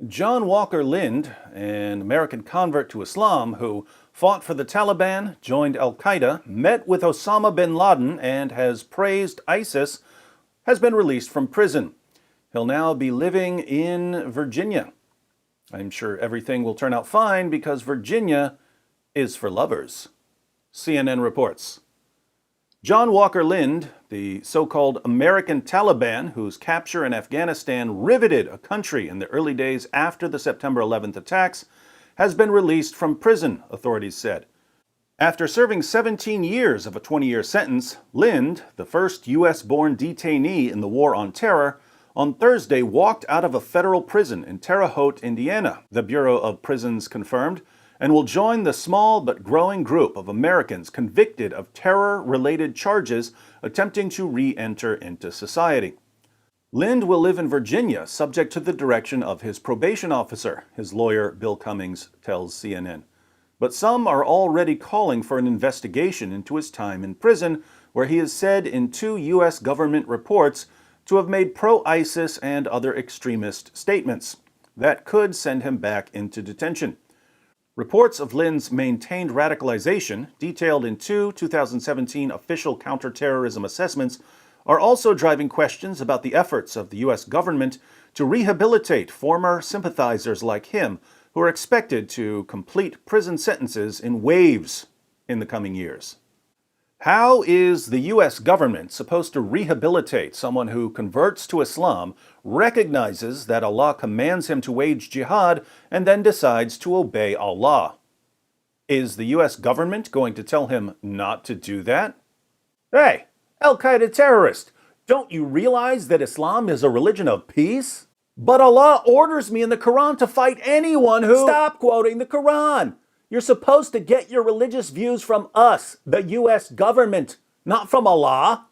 John Walker Lindh, an American convert to Islam who fought for the Taliban, joined al-Qaeda, met with Osama bin Laden, and has praised ISIS, has been released from prison. He'll now be living in Virginia. I'm sure everything will turn out fine because Virginia is for lovers. CNN reports. John Walker Lindh, the so-called American Taliban whose capture in Afghanistan riveted a country in the early days after the September 11th attacks, has been released from prison, authorities said. After serving 17 years of a 20-year sentence, Lindh, the first U.S.-born detainee in the War on Terror, on Thursday walked out of a federal prison in Terre Haute, Indiana, the Bureau of Prisons confirmed, and will join the small but growing group of Americans convicted of terror-related charges attempting to re-enter into society. Lindh will live in Virginia, subject to the direction of his probation officer, his lawyer Bill Cummings tells CNN. But some are already calling for an investigation into his time in prison, where he is said in two U.S. government reports to have made pro-ISIS and other extremist statements that could send him back into detention. Reports of Lindh's maintained radicalization, detailed in two 2017 official counterterrorism assessments, are also driving questions about the efforts of the U.S. government to rehabilitate former sympathizers like him who are expected to complete prison sentences in waves in the coming years. How is the U.S. government supposed to rehabilitate someone who converts to Islam, recognizes that Allah commands him to wage jihad, and then decides to obey Allah? Is the U.S. government going to tell him not to do that? Hey, al-Qaeda terrorist, don't you realize that Islam is a religion of peace? But Allah orders me in the Quran to fight anyone who— Stop quoting the Quran! You're supposed to get your religious views from us, the U.S. government, not from Allah.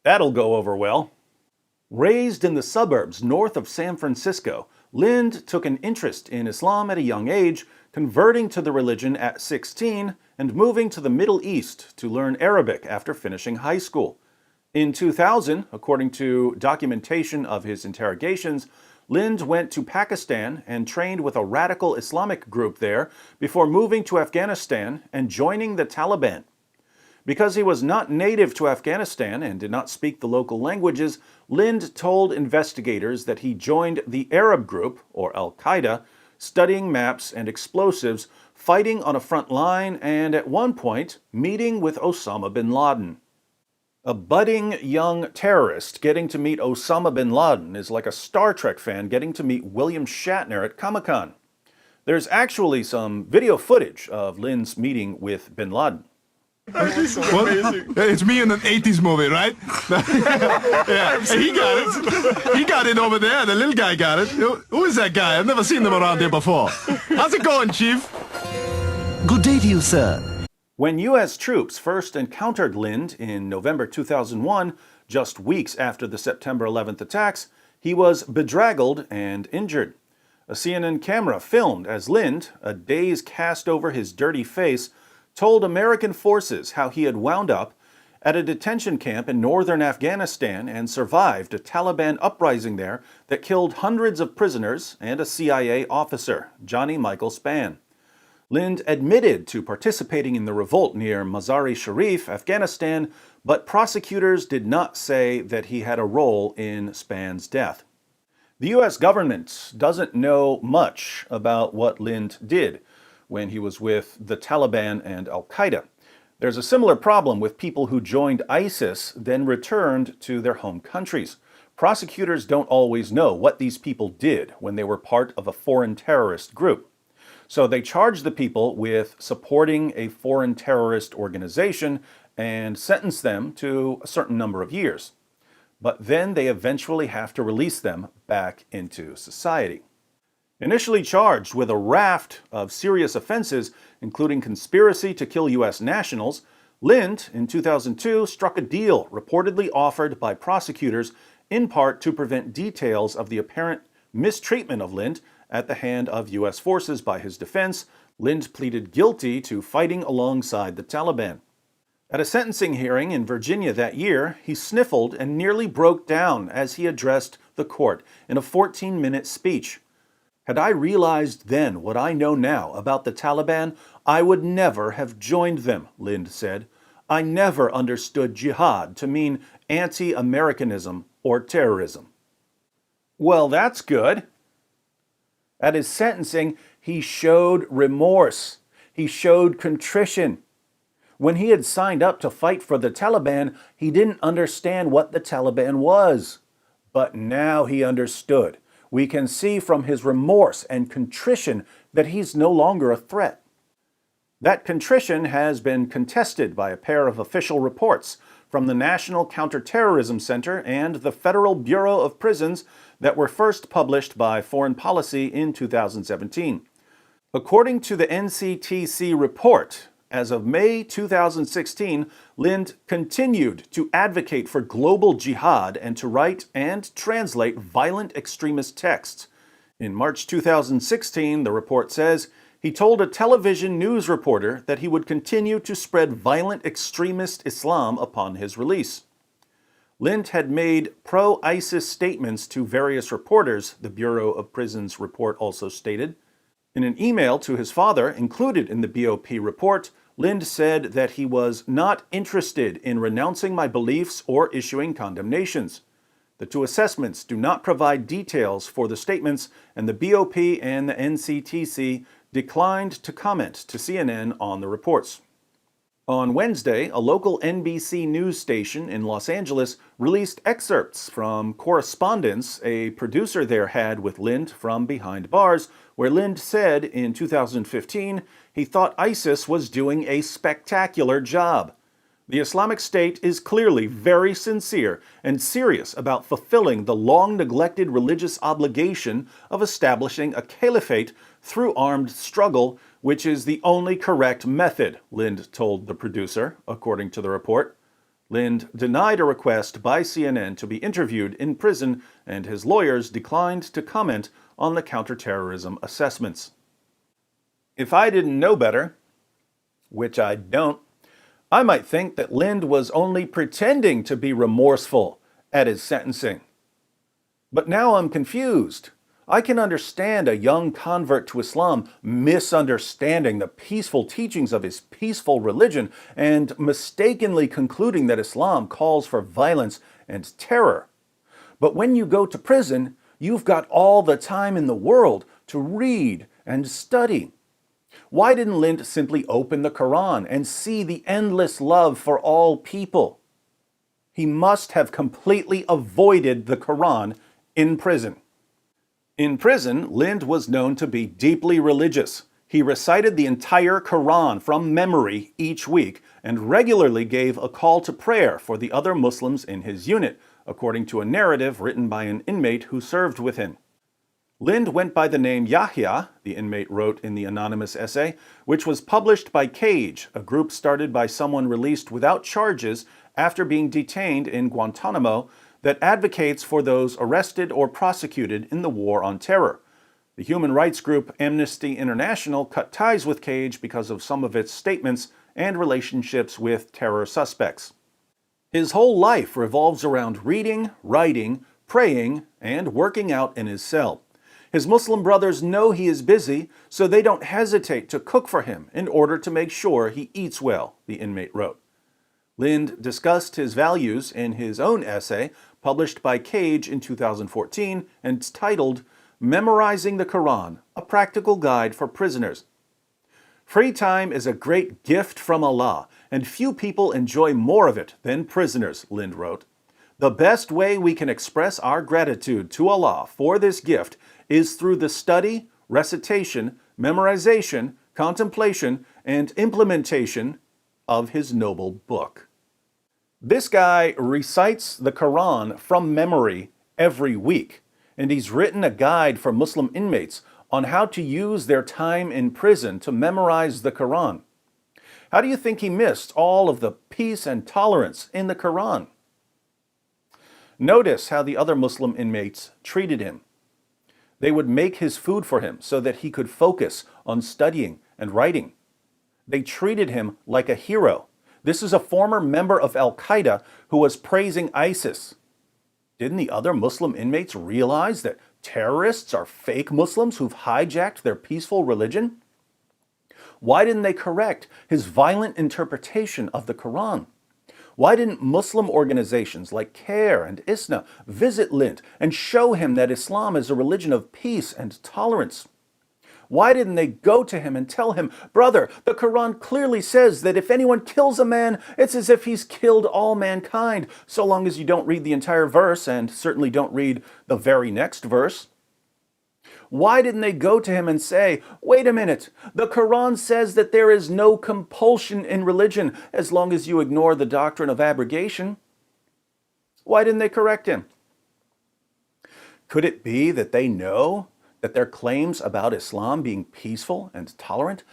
That'll go over well. Raised in the suburbs north of San Francisco, Lindh took an interest in Islam at a young age, converting to the religion at 16 and moving to the Middle East to learn Arabic after finishing high school. In 2000, according to documentation of his interrogations, Lindh went to Pakistan and trained with a radical Islamic group there before moving to Afghanistan and joining the Taliban. Because he was not native to Afghanistan and did not speak the local languages, Lindh told investigators that he joined the Arab group, or al-Qaeda, studying maps and explosives, fighting on a front line, and at one point, meeting with Osama bin Laden. A budding young terrorist getting to meet Osama bin Laden is like a Star Trek fan getting to meet William Shatner at Comic-Con. There's actually some video footage of Lindh's meeting with bin Laden. What? It's me in an 80s movie, right? Yeah, he got it. He got it over there. The little guy got it. Who is that guy? I've never seen him around here before. How's it going, Chief? Good day to you, sir. When U.S. troops first encountered Lindh in November 2001, just weeks after the September 11th attacks, he was bedraggled and injured. A CNN camera filmed as Lindh, a daze cast over his dirty face, told American forces how he had wound up at a detention camp in northern Afghanistan and survived a Taliban uprising there that killed hundreds of prisoners and a CIA officer, Johnny Michael Spann. Lindh admitted to participating in the revolt near Mazar-e-Sharif, Afghanistan, but prosecutors did not say that he had a role in Spann's death. The U.S. government doesn't know much about what Lindh did when he was with the Taliban and al-Qaeda. There's a similar problem with people who joined ISIS, then returned to their home countries. Prosecutors don't always know what these people did when they were part of a foreign terrorist group. So they charge the people with supporting a foreign terrorist organization and sentence them to a certain number of years. But then they eventually have to release them back into society. Initially charged with a raft of serious offenses, including conspiracy to kill U.S. nationals, Lindh, in 2002, struck a deal reportedly offered by prosecutors in part to prevent details of the apparent mistreatment of Lindh at the hand of U.S. forces by his defense. Lindh pleaded guilty to fighting alongside the Taliban. At a sentencing hearing in Virginia that year, he sniffled and nearly broke down as he addressed the court in a 14-minute speech. Had I realized then what I know now about the Taliban, I would never have joined them, Lindh said. I never understood jihad to mean anti-Americanism or terrorism. Well, that's good. At his sentencing, he showed remorse. He showed contrition. When he had signed up to fight for the Taliban, he didn't understand what the Taliban was. But now he understood. We can see from his remorse and contrition that he's no longer a threat. That contrition has been contested by a pair of official reports from the National Counterterrorism Center and the Federal Bureau of Prisons that were first published by Foreign Policy in 2017. According to the NCTC report, as of May 2016, Lindh continued to advocate for global jihad and to write and translate violent extremist texts. In March 2016, the report says, he told a television news reporter that he would continue to spread violent extremist Islam upon his release. Lindh had made pro-ISIS statements to various reporters, the Bureau of Prisons report also stated. In an email to his father included in the BOP report, Lindh said that he was not interested in renouncing my beliefs or issuing condemnations. The two assessments do not provide details for the statements, and the BOP and the NCTC declined to comment to CNN on the reports. On Wednesday, a local NBC news station in Los Angeles released excerpts from correspondence a producer there had with Lindh from behind bars, where Lindh said in 2015 he thought ISIS was doing a spectacular job. The Islamic State is clearly very sincere and serious about fulfilling the long-neglected religious obligation of establishing a caliphate through armed struggle, which is the only correct method, Lindh told the producer, according to the report. Lindh denied a request by CNN to be interviewed in prison, and his lawyers declined to comment on the counterterrorism assessments. If I didn't know better, which I don't, I might think that Lindh was only pretending to be remorseful at his sentencing. But now I'm confused. I can understand a young convert to Islam misunderstanding the peaceful teachings of his peaceful religion and mistakenly concluding that Islam calls for violence and terror. But when you go to prison, you've got all the time in the world to read and study. Why didn't Lindh simply open the Quran and see the endless love for all people? He must have completely avoided the Quran in prison. In prison, Lindh was known to be deeply religious. He recited the entire Quran from memory each week and regularly gave a call to prayer for the other Muslims in his unit, according to a narrative written by an inmate who served with him. Lindh went by the name Yahya, the inmate wrote in the anonymous essay, which was published by Cage, a group started by someone released without charges after being detained in Guantanamo, that advocates for those arrested or prosecuted in the war on terror. The human rights group Amnesty International cut ties with Cage because of some of its statements and relationships with terror suspects. His whole life revolves around reading, writing, praying, and working out in his cell. His Muslim brothers know he is busy, so they don't hesitate to cook for him in order to make sure he eats well, the inmate wrote. Lindh discussed his values in his own essay, published by Cage in 2014, and titled, Memorizing the Quran, a Practical Guide for Prisoners. Free time is a great gift from Allah, and few people enjoy more of it than prisoners, Lindh wrote. The best way we can express our gratitude to Allah for this gift is through the study, recitation, memorization, contemplation, and implementation of His noble book. This guy recites the Quran from memory every week, and he's written a guide for Muslim inmates on how to use their time in prison to memorize the Quran. How do you think he missed all of the peace and tolerance in the Quran? Notice how the other Muslim inmates treated him. They would make his food for him so that he could focus on studying and writing. They treated him like a hero. This is a former member of al-Qaeda who was praising ISIS. Didn't the other Muslim inmates realize that terrorists are fake Muslims who've hijacked their peaceful religion? Why didn't they correct his violent interpretation of the Quran? Why didn't Muslim organizations like CARE and ISNA visit Lindh and show him that Islam is a religion of peace and tolerance? Why didn't they go to him and tell him, brother, the Quran clearly says that if anyone kills a man, it's as if he's killed all mankind, so long as you don't read the entire verse and certainly don't read the very next verse? Why didn't they go to him and say, wait a minute, the Quran says that there is no compulsion in religion as long as you ignore the doctrine of abrogation? Why didn't they correct him? Could it be that they know that their claims about Islam being peaceful and tolerant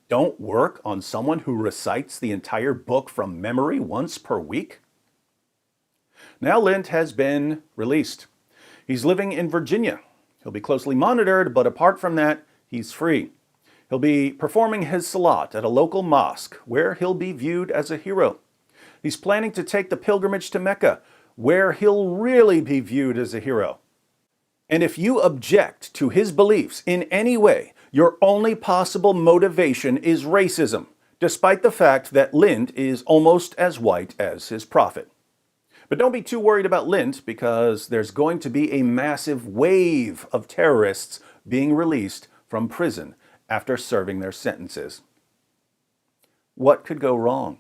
don't work on someone who recites the entire book from memory once per week? Now Lindh has been released. He's living in Virginia. He'll be closely monitored, but apart from that, he's free. He'll be performing his salat at a local mosque, where he'll be viewed as a hero. He's planning to take the pilgrimage to Mecca, where he'll really be viewed as a hero. And if you object to his beliefs in any way, your only possible motivation is racism, despite the fact that Lindh is almost as white as his prophet. But don't be too worried about Lindh, because there's going to be a massive wave of terrorists being released from prison after serving their sentences. What could go wrong?